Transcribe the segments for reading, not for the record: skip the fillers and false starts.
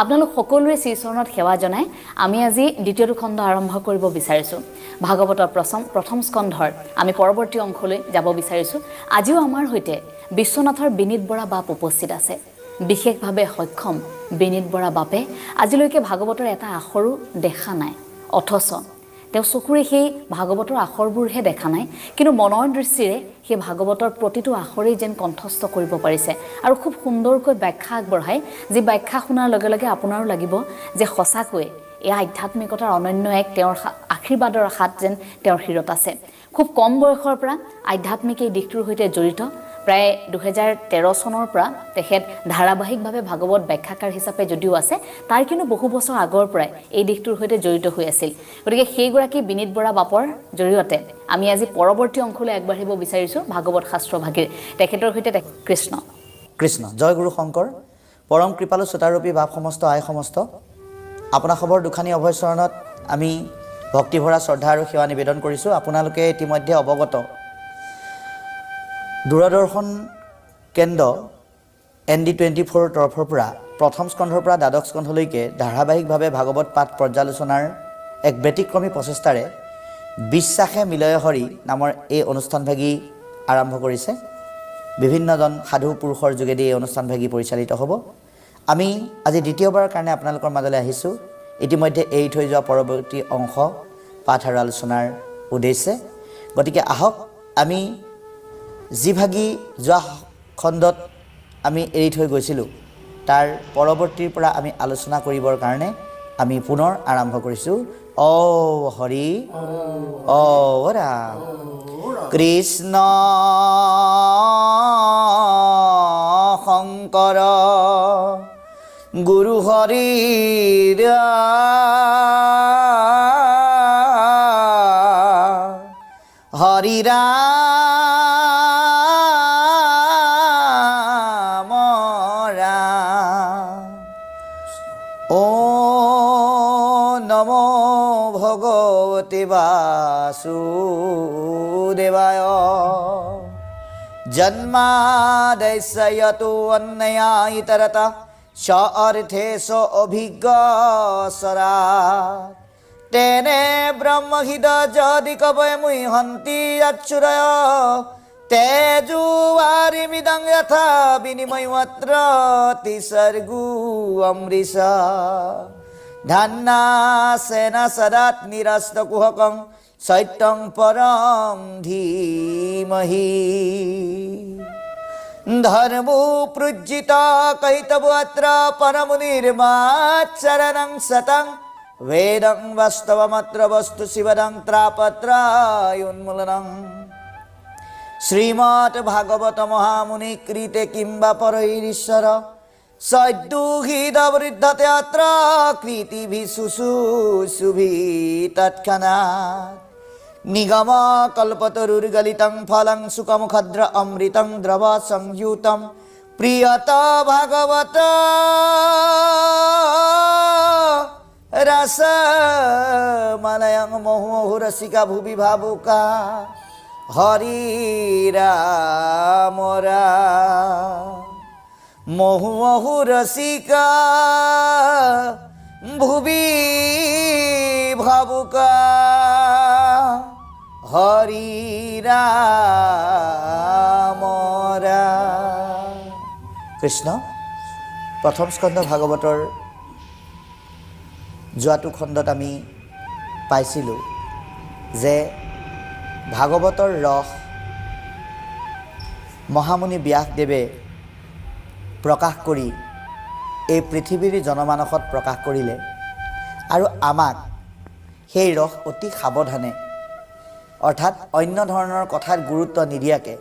আপোনালোক সকলোৰে শ্ৰীচৰণত সেৱা জনাই আমি আজি দ্বিতীয়টো খণ্ড আৰম্ভ কৰিব বিচাৰিছোঁ ভাগৱতৰ প্ৰথম স্কন্ধৰ আমি পৰৱৰ্তী অংশলৈ যাব বিচাৰিছোঁ আজিও আমাৰ হৈতে বিশ্বনাথৰ বিনীত বৰা বাপ উপস্থিত আছে বিশেষভাৱে সক্ষম বিনীত বৰা বাপে আজিলৈকে ভাগৱতৰ এটা আখৰো দেখা নাই অথচ তেওঁ চকুৰে সেই ভাগৱতৰ আখৰবোৰহে দেখা নাই কিন্তু মনৰ দৃষ্টিৰে সেই ভাগৱতৰ প্ৰতিটো আখৰেই যেন কণ্ঠস্থ কৰিব পাৰিছে আৰু খুব সুন্দৰকৈ ব্যাখ্যা আগবঢ়াই যি ব্যাখ্যা শুনাৰ লগে লগে আপোনাৰো লাগিব যে সঁচাকৈ এই আধ্যাত্মিকতাৰ অনন্য এক তেওঁৰ আশীৰ্বাদৰ হাত যেন তেওঁৰ শিৰত আছে খুব কম বয়সৰ পৰা আধ্যাত্মিক এই দিশটোৰ সৈতে জড়িত প্ৰায় 2013 চনৰ পৰা তেখেত ধাৰাবাহিকভাৱে ভাগৱত ব্যাখ্যাকাৰ হিচাপে যদিও আছে তাৰ কিন্তু বহু বছৰ আগৰ পৰাই এই দিশটোৰ সৈতে জড়িত হৈ আছিল গতিকে সেইগৰাকী বিনীত বৰা বাপৰ জৰিয়তে আমি আজি পৰৱৰ্তী অংশলৈ আগবাঢ়িব বিচাৰিছোঁ ভাগৱত শাস্ত্ৰ ভাগীৰ তেখেতৰ সৈতে কৃষ্ণ কৃষ্ণ জয় গুৰু শংকৰ পৰম কৃপালু চোতাৰূপী বাপ সমস্ত আই সমস্ত আপোনাৰ খবৰ দুখানি অভয়চৰণত আমি ভক্তিভৰা শ্ৰদ্ধা আৰু সেৱা নিবেদন কৰিছোঁ আপোনালোকে ইতিমধ্যে অৱগত দূৰদৰ্শন কেন্দ্ৰ ND24 তৰফৰ পৰা প্ৰথম স্কন্ধৰ পৰা দ্বাদশ স্কন্ধলৈকে ধাৰাবাহিকভাৱে ভাগৱত পাঠ পৰ্যালোচনাৰ এক ব্যতিক্ৰমী প্ৰচেষ্টাৰে বিশ্বাসে মিলয় হৰি নামৰ এই অনুষ্ঠানভাগী আৰম্ভ কৰিছে বিভিন্নজন সাধু পুৰুষৰ যোগেদি এই অনুষ্ঠানভাগী পৰিচালিত হ'ব আমি আজি দ্বিতীয়বাৰৰ কাৰণে আপোনালোকৰ মাজলৈ আহিছোঁ ইতিমধ্যে এৰি থৈ যোৱা পৰৱৰ্তী অংশ পাঠ আৰু আলোচনাৰ উদ্দেশ্যে গতিকে আহক আমি যিভাগী যোৱা খণ্ডত আমি এৰি থৈ গৈছিলোঁ তাৰ পৰৱৰ্তীৰ পৰা আমি আলোচনা কৰিবৰ কাৰণে আমি পুনৰ আৰম্ভ কৰিছোঁ ও হৰি ও ৰাম কৃষ্ণ শংকৰ গুৰু হৰি হৰি ৰাম ও নমো ভগৱতে বাসুদেৱায় জন্মাদস্য যতো অন্যয়া ইতৰতঃ স্বঅৰ্থেষ অভিজ্ঞস্বৰাট তেনে ব্ৰহ্মহিত যদি কবয় মুহন্তি অচ্যুৰয় তেজুৱাৰিমিদং যথা বিনিময়মত্ৰ তিসৰ্গু অমৃষ ধান্নাসেন সদাত নিৰস্ত কুহকং সত্যং পৰম ধীমহি ধর্মো প্রজ্জিত কৈতবত্র পরমুনির্মাচরণং সতং বেদং বাস্তবমত্র বস্তু শিবদং ত্রাপত্রায়োন্মূলনং শ্রীমৎ ভাগবত মহামুনি কৃতে কিংবা পরৈশ্বর সদ্যুহিত বৃদ্ধতে অত্র কৃতিভি শুশুভি তৎক্ষণাৎ নিগম কল্পতরুর্গলিতং ফলং সুকমুখদ্র অমৃতং দ্রব সংযুতম প্রিয়ত ভাগবত রসমলয়ং মোহুরসিকা ভুবি ভাবুকা হরি রাম মোহুরসিকা ভুবি ভাবুকা হরি রাম কৃষ্ণ প্ৰথম স্কন্ধ ভাগৱতৰ যোৱাটো খণ্ডত আমি পাইছিলোঁ যে ভাগৱতৰ ৰস মহামুনি ব্যাসদেৱে প্ৰকাশ কৰি এই পৃথিৱীৰ জনমানসত প্ৰকাশ কৰিলে আৰু আমাক সেই ৰস অতি সাৱধানে অৰ্থাৎ অন্য ধৰণৰ কথাত গুৰুত্ব নিদিয়াকৈ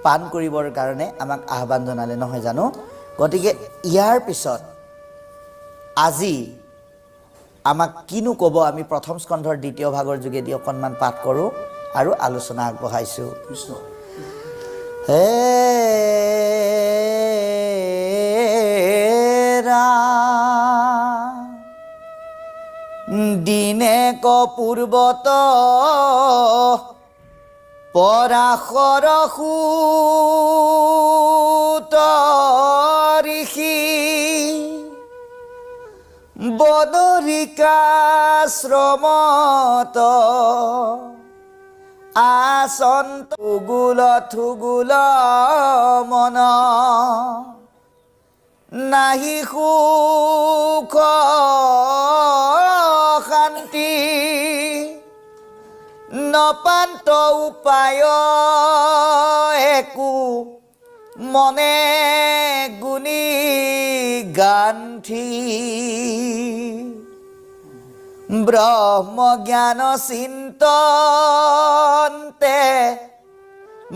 পান কৰিবৰ কাৰণে আমাক আহ্বান জনালে নহয় জানো গতিকে ইয়াৰ পিছত আজি আমাক কিনো ক'ব আমি প্ৰথম স্কন্ধৰ দ্বিতীয় ভাগৰ যোগেদি অকণমান পাঠ কৰোঁ আৰু আলোচনা আগবঢ়াইছোঁ কৃষ্ণ হে দিনে কপূৰ্বত পৰাশৰ সূত ঋষি বদরিকাশ্রমত আসন্ত থুগুল মন নাহি সুখ শান্তি নপান্ত উপায় একো মনে গুণী গান্থি ব্রহ্মজ্ঞান চিন্তন্তে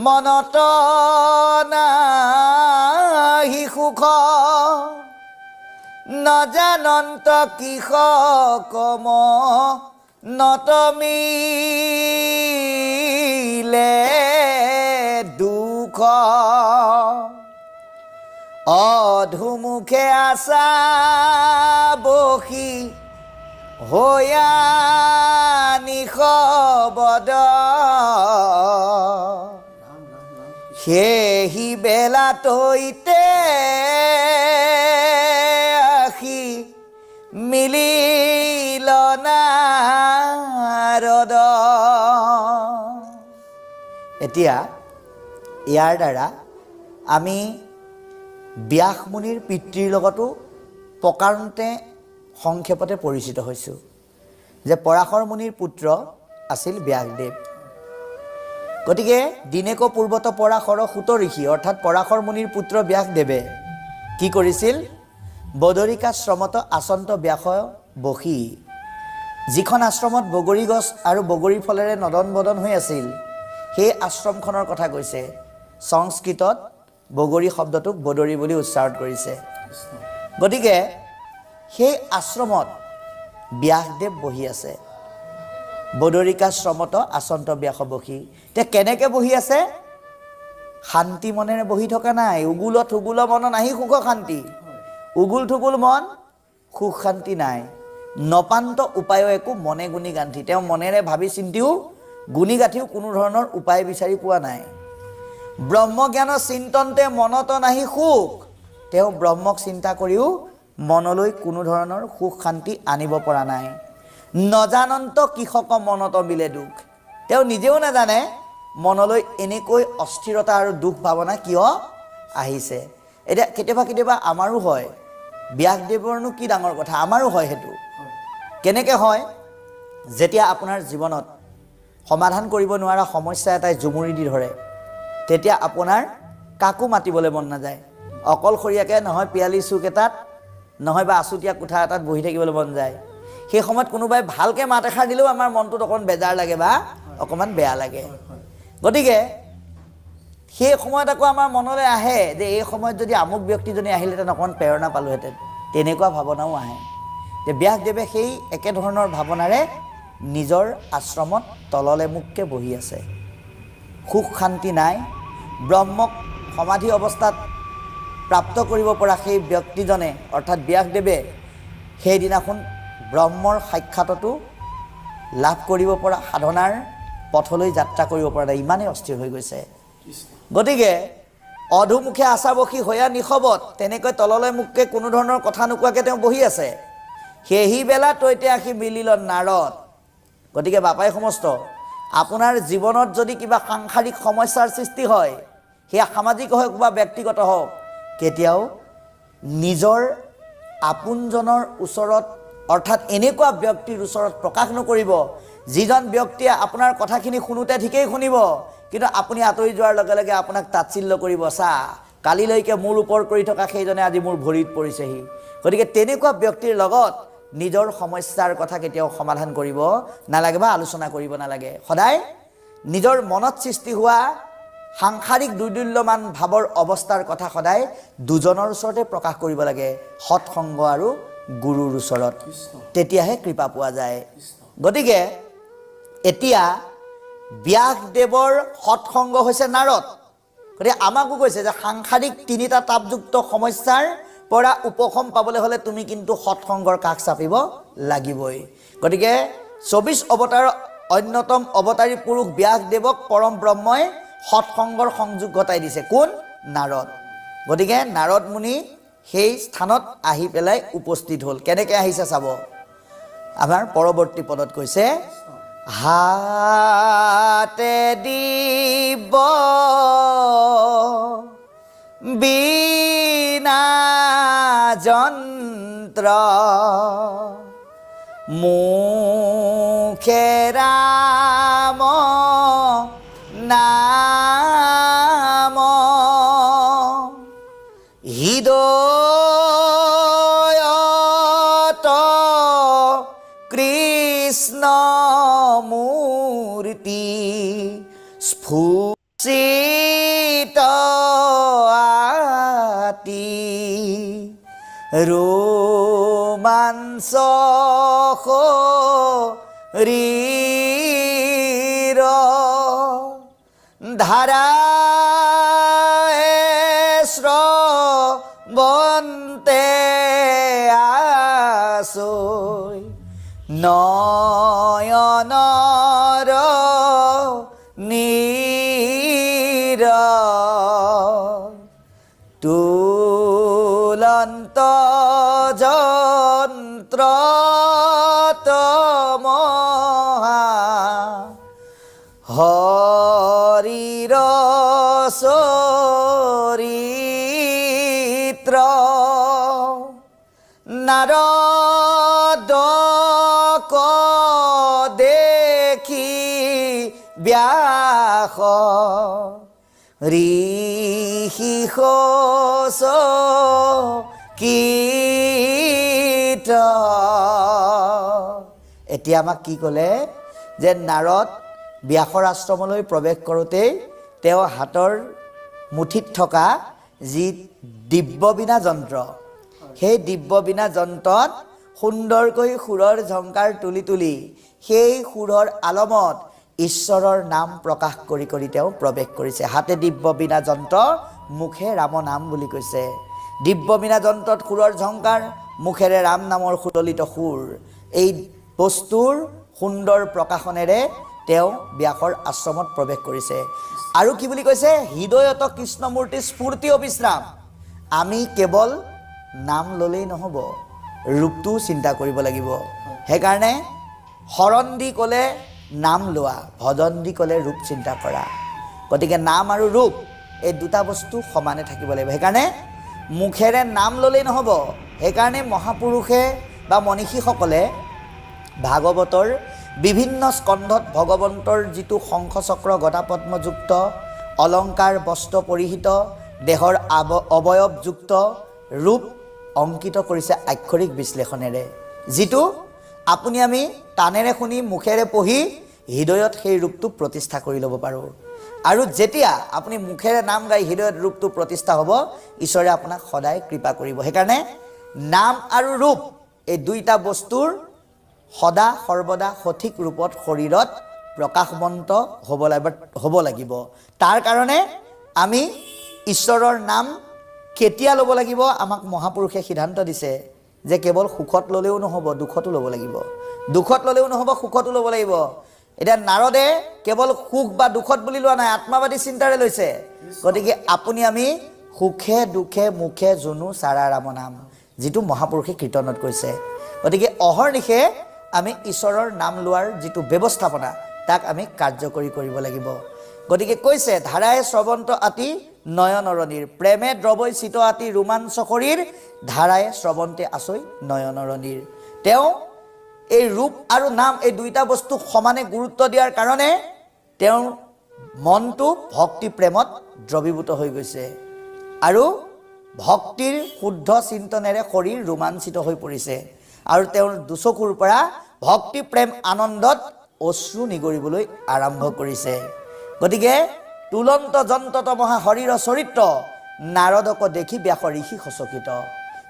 মনত নাহি সুখ নজানন্ত কিষ কম নতমিলে দুখ অধুমুখে আশা বসি হয়া নিশবদ সেহি বেলা তৈতে আহি মিলিল নাৰদ। এতিয়া ইয়াৰ দ্বাৰা আমি ব্যাস মুনিৰ পিতৃৰ লগতো প্ৰকাৰণতে সংক্ষেপতে পৰিচিত হৈছোঁ যে পৰাশৰ মুনিৰ পুত্ৰ আছিল ব্যাসদেৱ। গতিকে দিনেক পূৰ্বত পৰাশৰ সুত ঋষি অৰ্থাৎ পৰাশৰ মুনিৰ পুত্ৰ ব্যাসদেৱে কি কৰিছিল? বদৰিকাশ্ৰমত আচন্ত ব্যাস বসি, যিখন আশ্ৰমত বগৰী গছ আৰু বগৰীৰ ফলেৰে নদন বদন হৈ আছিল সেই আশ্ৰমখনৰ কথা কৈছে। সংস্কৃতত বগৰী শব্দটোক বদৰী বুলি উচ্চাৰণ কৰিছে। গতিকে সেই আশ্ৰমত ব্যাসদেৱ বহি আছে। বদৰিকাশ্ৰমত আচন্ত ব্যাস বসি। এতিয়া কেনেকৈ বহি আছে? শান্তি মনেৰে বহি থকা নাই। উগুল থুগুল মন নাহি সুখ শান্তি। উগুল থুগুল মন, সুখ শান্তি নাই। নপান্ত উপায় একো মনে গুণী গান্থি। তেওঁ মনেৰে ভাবি চিন্তিও গুণী গাঁঠিও কোনো ধৰণৰ উপায় বিচাৰি পোৱা নাই। ব্ৰহ্মজ্ঞান চিন্তন্তে মনত নাহি সুখ। তেওঁ ব্ৰহ্মক চিন্তা কৰিও মনলৈ কোনো ধৰণৰ সুখ শান্তি আনিব পৰা নাই। নজানন্ত কৃষক মনত মিলে দুখ। তেওঁ নিজেও নাজানে মনলৈ এনেকৈ অস্থিৰতা আৰু দুখ ভাৱনা কিয় আহিছে। এতিয়া কেতিয়াবা কেতিয়াবা আমাৰো হয়। ব্যাসদেৱৰনো কি ডাঙৰ কথা, আমাৰো হয়। সেইটো কেনেকৈ হয়? যেতিয়া আপোনাৰ জীৱনত সমাধান কৰিব নোৱাৰা সমস্যা এটাই জুমুৰি দি ধৰে, তেতিয়া আপোনাৰ কাকো মাতিবলৈ মন নাযায়। অকলশৰীয়াকৈ নহয় পিয়ালি চুক এটাত নহয় বা আচুতীয়া কোঠা এটাত বহি থাকিবলৈ মন যায়। সেই সময়ত কোনোবাই ভালকৈ মাত এষাৰ দিলেও আমাৰ মনটোত অকণমান বেজাৰ লাগে বা অকণমান বেয়া লাগে। গতিকে সেই সময়ত আকৌ আমাৰ মনলৈ আহে যে এই সময়ত যদি আমুক ব্যক্তিজনী আহিলেহেঁতেন অকণমান প্ৰেৰণা পালোহেঁতেন। তেনেকুৱা ভাৱনাও আহে। যে ব্যাসদেৱে সেই একেধৰণৰ ভাৱনাৰে নিজৰ আশ্ৰমত তললে মুখকে বহি আছে। সুখ শান্তি নাই। ব্ৰহ্মক সমাধি অৱস্থাত প্ৰাপ্ত কৰিব পৰা সেই ব্যক্তিজনে অৰ্থাৎ ব্যাসদেৱে সেইদিনাখন ব্ৰহ্মৰ সাক্ষাততো লাভ কৰিব পৰা সাধনাৰ পথলৈ যাত্ৰা কৰিব পৰা নাই। ইমানেই অস্থিৰ হৈ গৈছে। গতিকে অধুমুখে আশাবসী হয়া নিশবত, তেনেকৈ তললৈ মুখকে কোনো ধৰণৰ কথা নোকোৱাকৈ তেওঁ বহি আছে। সেহি বেলা তৈতে আহি মিলিল নাৰদ। গতিকে বাপাই সমস্ত আপোনাৰ জীৱনত যদি কিবা সাংসাৰিক সমস্যাৰ সৃষ্টি হয়, সেয়া সামাজিক হওক বা ব্যক্তিগত হওক, কেতিয়াও নিজৰ আপোনজনৰ ওচৰত অৰ্থাৎ এনেকুৱা ব্যক্তিৰ ওচৰত প্ৰকাশ নকৰিব যিজন ব্যক্তিয়ে আপোনাৰ কথাখিনি শুনোতে ঠিকেই শুনিব, কিন্তু আপুনি আঁতৰি যোৱাৰ লগে লগে আপোনাক তাচ্ছিল্য কৰিব। চা, কালিলৈকে মোৰ ওপৰত কৰি থকা সেইজনে আজি মোৰ ভৰিত পৰিছেহি। গতিকে তেনেকুৱা ব্যক্তিৰ লগত নিজৰ সমস্যাৰ কথা কেতিয়াও সমাধান কৰিব নালাগে বা আলোচনা কৰিব নালাগে। সদায় নিজৰ মনত সৃষ্টি হোৱা সাংসাৰিক দুৰ্দুল্যমান ভাৱৰ অৱস্থাৰ কথা সদায় দুজনৰ ওচৰতে প্ৰকাশ কৰিব লাগে, সৎসংগ আৰু গুৰুৰ ওচৰত। তেতিয়াহে কৃপা পোৱা যায়। গতিকে এতিয়া ব্যাসদেৱৰ সৎসংগ হৈছে নাৰদ। গতিকে আমাকো কৈছে যে সাংসাৰিক তিনিটা তাপযুক্ত সমস্যাৰ পৰা উপশম পাবলৈ হ'লে তুমি কিন্তু সৎসংগৰ কাষ চাপিব লাগিবই। গতিকে 24 অৱতাৰৰ অন্যতম অৱতাৰী পুৰুষ ব্যাসদেৱক পৰম ব্ৰহ্মই সৎসংগৰ সংযোগ ঘটাই দিছে। কোন? নাৰদ। গতিকে নাৰদ মুনি সেই স্থানত আহি পেলাই উপস্থিত হ'ল কেনেকৈ আহিছে চাব আমাৰ পৰৱৰ্তী পদত কৈছে হাতে দিব বিনা যন্ত্ৰ মুখে ৰাম নাম হৃদয়ত কৃষ্ণ মূৰ্তি স্ফুৰিত আতি ৰোমাঞ্চ শৰীৰ ধাৰায়ে শ্ৰৱন্তে আছৈ নয়নৰ নীৰ তুলন্ত যন্ত্ৰত মহা হৰিৰ চৰিত্ৰ নাৰদক দেখি ব্যাস ঋষি কীট এতিয়া আমাক কি ক'লে যে নাৰদ ব্যাসৰ আশ্ৰমলৈ প্ৰৱেশ কৰোঁতেই তেওঁ হাতৰ মুঠিত থকা যি দিব্যবীণা যন্ত্ৰ সেই দিব্যবীণা যন্ত্ৰত সুন্দৰকৈ সুৰৰ ঝংকাৰ তুলি তুলি সেই সুৰৰ আলমত ঈশ্বৰৰ নাম প্ৰকাশ কৰি কৰি তেওঁ প্ৰৱেশ কৰিছে হাতে দিব্যবীণা যন্ত্ৰ মুখে ৰাম নাম বুলি কৈছে দিব্যবীণা যন্ত্ৰত সুৰৰ ঝংকাৰ মুখেৰে ৰাম নামৰ সুললিত সুৰ এই বস্তুৰ সুন্দৰ প্ৰকাশনেৰে তেওঁ ব্যাসৰ আশ্ৰমত প্ৰৱেশ কৰিছে আৰু কি বুলি কৈছে হৃদয়ত কৃষ্ণমূৰ্তি স্ফূৰ্তি অবিশ্ৰাম আমি কেৱল নাম ল'লেই নহ'ব ৰূপটো চিন্তা কৰিব লাগিব সেইকাৰণে শৰণ দি ক'লে নাম লোৱা ভজন দি ক'লে ৰূপ চিন্তা কৰা গতিকে নাম আৰু ৰূপ এই দুটা বস্তু সমানে থাকিব লাগিব সেইকাৰণে মুখেৰে নাম ল'লেই নহ'ব সেইকাৰণে মহাপুৰুষে বা মনীষীসকলে ভাগৱতৰ বিভিন্ন স্কন্ধত ভগৱন্তৰ যিটো শংখ চক্ৰ গদা পদ্মযুক্ত অলংকাৰ বস্ত্ৰ পৰিহিত দেহৰ অৱয়ৱযুক্ত ৰূপ অংকিত কৰিছে আক্ষৰিক বিশ্লেষণেৰে যিটো আপুনি আমি কাণেৰে শুনি মুখেৰে পঢ়ি হৃদয়ত সেই ৰূপটো প্ৰতিষ্ঠা কৰি ল'ব পাৰোঁ আৰু যেতিয়া আপুনি মুখেৰে নাম গাই হৃদয়ত ৰূপটো প্ৰতিষ্ঠা হ'ব ঈশ্বৰে আপোনাক সদায় কৃপা কৰিব সেইকাৰণে নাম আৰু ৰূপ এই দুইটা বস্তুৰ সদা সৰ্বদা সঠিক ৰূপত শৰীৰত প্ৰকাশমন্ত হ'ব লাগিব তাৰ কাৰণে আমি ঈশ্বৰৰ নাম কেতিয়া ল'ব লাগিব আমাক মহাপুৰুষে সিদ্ধান্ত দিছে যে কেৱল সুখত ল'লেও নহ'ব দুখতো ল'ব লাগিব দুখত ল'লেও নহ'ব সুখতো ল'ব লাগিব এতিয়া নাৰদে কেৱল সুখ বা দুখত বুলি লোৱা নাই আত্মাবাদী চিন্তাৰে লৈছে গতিকে আপুনি আমি সুখে দুখে মুখে জুনু চাৰা ৰাম নাম যিটো মহাপুৰুষে কীৰ্তনত কৈছে গতিকে অহৰ্নিশে আমি ঈশ্বৰৰ নাম লোৱাৰ যিটো ব্যৱস্থাপনা তাক আমি কাৰ্যকৰী কৰিব লাগিব গতিকে কৈছে ধাৰায়ে শ্ৰৱন্ত আতি নয়নৰণীৰ প্ৰেমে দ্ৰৱৈ চিত আতি ৰোমাঞ্চ শৰীৰ ধাৰায়ে শ্ৰৱন্তে আছৈ নয়নৰণীৰ তেওঁ এই ৰূপ আৰু নাম এই দুইটা বস্তু সমানে গুৰুত্ব দিয়াৰ কাৰণে তেওঁৰ মনটো ভক্তি প্ৰেমত দ্ৰৱীভূত হৈ গৈছে আৰু ভক্তিৰ শুদ্ধ চিন্তনেৰে শৰীৰ ৰোমাঞ্চিত হৈ পৰিছে আৰু তেওঁৰ দুচকুৰ পৰা ভক্তি প্ৰেম আনন্দত অশ্ৰু নিগৰিবলৈ আৰম্ভ কৰিছে গতিকে তুলন্ত যন্ত্ৰত মহা হৰিৰ চৰিত্ৰ নাৰদক দেখি ব্যাস ঋষি সচকিত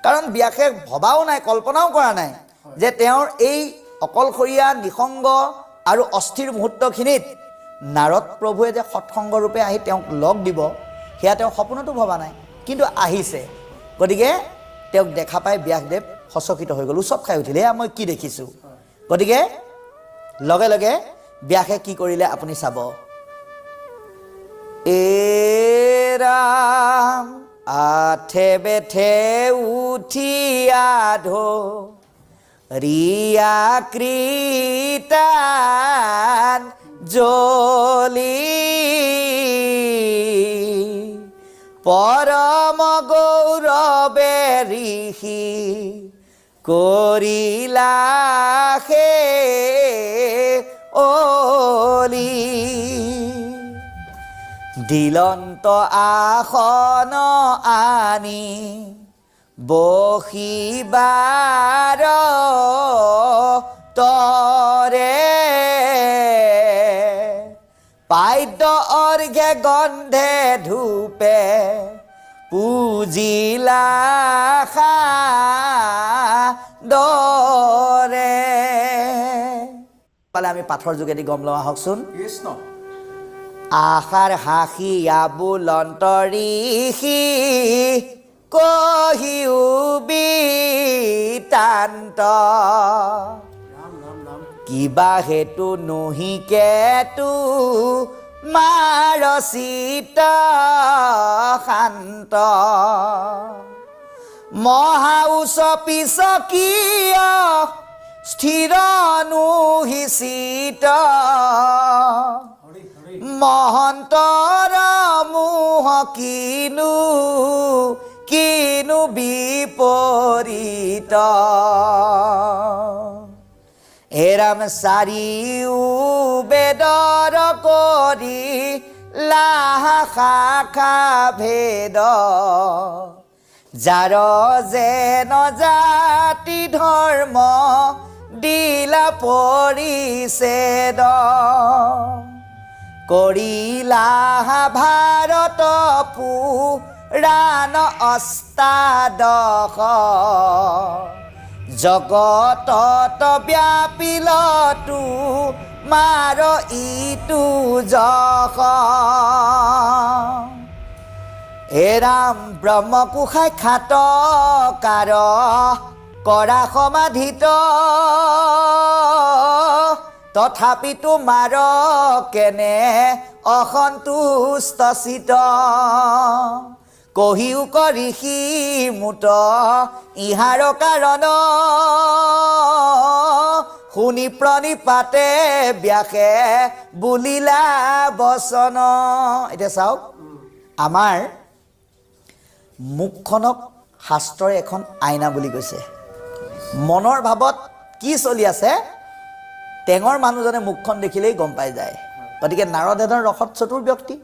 কাৰণ ব্যাসে ভবাও নাই কল্পনাও কৰা নাই যে তেওঁৰ এই অকলশৰীয়া নিসংগ আৰু অস্থিৰ মুহূৰ্তখিনিত নাৰদ প্ৰভুৱে যে সৎসংগ ৰূপে আহি তেওঁক লগ দিব সেয়া তেওঁ সপোনতো ভবা নাই কিন্তু আহিছে গতিকে তেওঁক দেখা পাই ব্যাসদেৱ সচকিত হৈ গ'ল উৎসৱ খাই উঠিলে মই কি দেখিছোঁ গতিকে লগে লগে ব্যাসে কি কৰিলে আপুনি চাব এ ৰাম আঠে বেঠে উঠি আধো ৰিয়া কৃতান জ্বলি পৰম গৌৰৱে ঋষি কৰিলা হে অলি দিলন্ত আসন আনি বহিবাৰ তৰে পাদ্য অৰ্ঘে গন্ধে ধূপে পূজিলা দৰে পালে আমি পাঠৰ যোগেদি গম লওঁ আহকচোন কৃষ্ণ আশাৰ হাঁহিয়া বুলন্ত ঋষি কহিও বিতান্ত কিবা হেতু নহিকেতু মাৰচিত শান্ত মহা উচ পিছকীয় স্থিৰ নুহিচিত মহন্তৰ মোহ কিনো বিপৰীত হেৰাম চাৰিও বেদৰ কৰি লাহ শাখা ভেদ যাৰ যেন জাতি ধৰ্ম দিলা পৰিছেদ কৰিলা ভাৰত পুৰাণ অষ্টাদশ জগতত ব্যাপিলতো মাৰ ইটো যশ এৰাম ব্ৰহ্মকোষাই খাটকাৰ কৰা সমাধিত তথাপিতো মাৰ কেনে অসন্তুষ্ট চিত কহিও ঋষি মুত ইহাৰ কাৰণ শুনি প্ৰণিপাতে ব্যাসে বুলিলা বচন এতিয়া চাওক আমাৰ মুখখনক শাস্ত্ৰৰে এখন আইনা বুলি কৈছে মনৰ ভাৱত কি চলি আছে টেঙৰ মানুহজনে মুখখন দেখিলেই গম পাই যায় গতিকে নাৰদ এজন ৰসত চতুৰ ব্যক্তি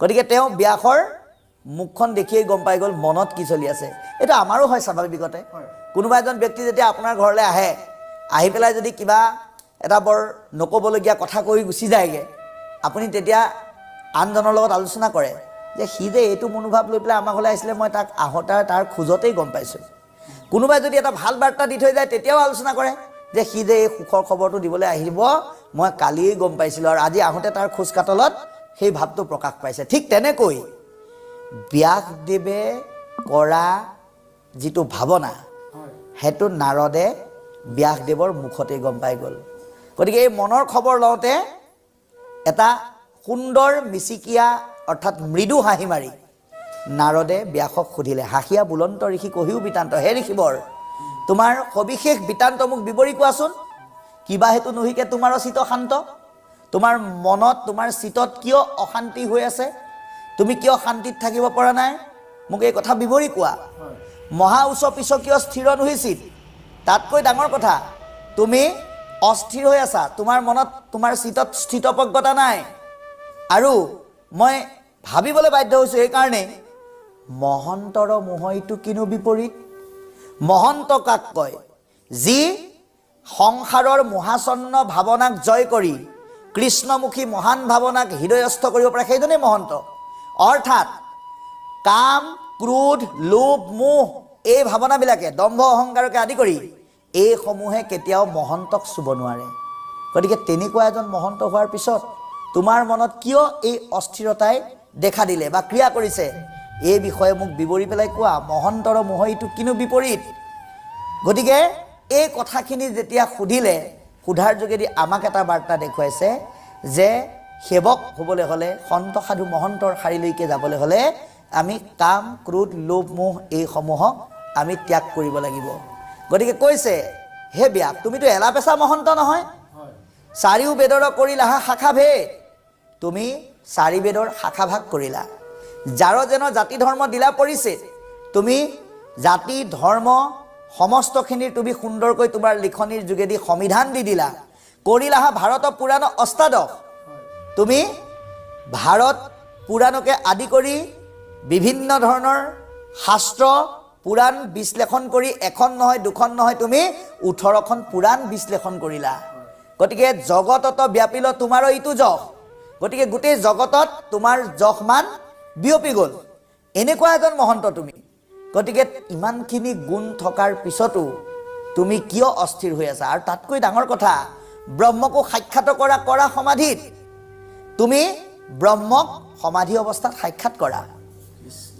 গতিকে তেওঁ ব্যাসৰ মুখখন দেখিয়েই গম পাই গ'ল মনত কি চলি আছে এইটো আমাৰো হয় স্বাভাৱিকতে কোনোবা এজন ব্যক্তি যেতিয়া আপোনাৰ ঘৰলৈ আহে আহি পেলাই যদি কিবা এটা বৰ নক'বলগীয়া কথা কৈ গুচি যায়গৈ আপুনি তেতিয়া আনজনৰ লগত আলোচনা কৰে যে সি যে এইটো মনোভাৱ লৈ পেলাই আমাৰ ঘৰলৈ আহিছিলে মই তাক আহোঁতে তাৰ খোজতেই গম পাইছোঁ কোনোবাই যদি এটা ভাল বাৰ্তা দি থৈ যায় তেতিয়াও আলোচনা কৰে যে সি যে এই সুখৰ খবৰটো দিবলৈ আহিব মই কালিয়েই গম পাইছিলোঁ আৰু আজি আহোঁতে তাৰ খোজ কাটলত সেই ভাৱটো প্ৰকাশ পাইছে ঠিক তেনেকৈ ব্যাসদেৱে কৰা যিটো ভাৱনা সেইটো নাৰদে ব্যাসদেৱৰ মুখতেই গম পাই গ'ল গতিকে এই মনৰ খবৰ লওঁতে এটা সুন্দৰ মিচিকিয়া অৰ্থাৎ মৃদু হাঁহি মাৰি নাৰদে ব্যাসক সুধিলে হাঁহিয়া বুলন্ত ঋষি কহিও বিতান্ত হে ঋষিবৰ তোমাৰ সবিশেষ বিতান্ত মোক বিৱৰি কোৱাচোন কিবা হেতু নহিকে তোমাৰ চিত শান্ত তোমাৰ মনত তোমাৰ চিতত কিয় অশান্তি হৈ আছে তুমি কিয় শান্তিত থাকিব পৰা নাই মোক এই কথা বিৱৰি কোৱা মহা উচ্চ পিছকীয় স্থিৰ নুহিচিত তাতকৈ ডাঙৰ কথা তুমি অস্থিৰ হৈ আছা তোমাৰ মনত তোমাৰ চিতত স্থিতপ্ৰজ্ঞতা নাই আৰু মই ভাবিবলৈ বাধ্য হৈছোঁ এইকাৰণে মহন্তৰ মোহ ইটো কিনো বিপৰীত মহন্ত কাক কয় যি সংসাৰৰ মোহাচন্ন ভাৱনাক জয় কৰি কৃষ্ণমুখী মহান ভাৱনাক হৃদয়স্থ কৰিব পাৰে সেইজনেই মহন্ত অৰ্থাৎ কাম ক্ৰোধ লোভ মোহ এই ভাৱনাবিলাকে দম্ভ অহংকাৰকে আদি কৰি এইসমূহে কেতিয়াও মহন্তক চুব নোৱাৰে গতিকে তেনেকুৱা এজন মহন্ত হোৱাৰ পিছত তোমাৰ মনত কিয় এই অস্থিৰতাই দেখা দিলে বা ক্ৰিয়া কৰিছে এই বিষয়ে মোক বিৱৰি পেলাই কোৱা মহন্তৰ মোহ ইটো কিনো বিপৰীত গতিকে এই কথাখিনি যেতিয়া সুধিলে সুধাৰ যোগেদি আমাক এটা বাৰ্তা দেখুৱাইছে যে সেৱক হ'বলৈ হ'লে সন্ত সাধু মহন্তৰ শাৰীলৈকে যাবলৈ হ'লে আমি কাম ক্ৰোধ লোভ মোহ এইসমূহক আমি ত্যাগ কৰিব লাগিব গতিকে কৈছে হে ব্যাস তুমিতো এলাপেচা মহন্ত নহয় চাৰিও বেদৰ কৰিলা শাখা ভেদ তুমি চাৰি বেদৰ শাখা ভাগ কৰিলা যাৰ যেন জাতি ধৰ্ম দিলা পৰিচিত তুমি জাতি ধৰ্ম সমস্তখিনিৰ তুমি সুন্দৰকৈ তোমাৰ লিখনিৰ যোগেদি সংবিধান দি দিলা কৰিলা ভাৰত পুৰাণ অষ্টাদশ তুমি ভাৰত পুৰাণকে আদি কৰি বিভিন্ন ধৰণৰ শাস্ত্ৰ পুৰাণ বিশ্লেষণ কৰি এখন নহয় দুখন নহয় তুমি 18খন পুৰাণ বিশ্লেষণ কৰিলা গতিকে জগতত ব্যাপিল তোমাৰ ইটো যশ গতিকে গোটেই জগতত তোমাৰ যশমান বিয়পি গ'ল এনেকুৱা এজন মহন্ত তুমি গতিকে ইমানখিনি গুণ থকাৰ পিছতো তুমি কিয় অস্থিৰ হৈ আছা আৰু তাতকৈ ডাঙৰ কথা ব্ৰহ্মকো সাক্ষাৎ কৰা সমাধিত তুমি ব্ৰহ্মক সমাধি অৱস্থাত সাক্ষাৎ কৰা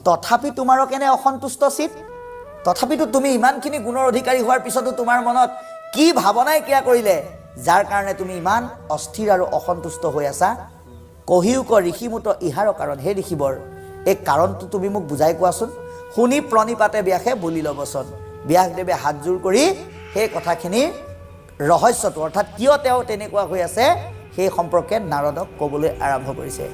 তথাপি তোমাৰ কেনে অসন্তুষ্ট চিত তথাপিতো তুমি ইমানখিনি গুণৰ অধিকাৰী হোৱাৰ পিছতো তোমাৰ মনত কি ভাৱনাই কিয়া কৰিলে যাৰ কাৰণে তুমি ইমান অস্থিৰ আৰু অসন্তুষ্ট হৈ আছা কহিউক ঋষিমুত ইহাৰ কাৰণ হে ঋষিবৰ এই কাৰণটো তুমি মোক বুজাই কোৱাচোন শুনি প্ৰণিপাতে ব্যাসে বলিল বচন ব্যাসদেৱে হাতজোৰ কৰি সেই কথাখিনি ৰহস্যটো অৰ্থাৎ কিয় তেওঁ তেনেকুৱা হৈ আছে সেই সম্পৰ্কে নাৰদক ক'বলৈ আৰম্ভ কৰিছে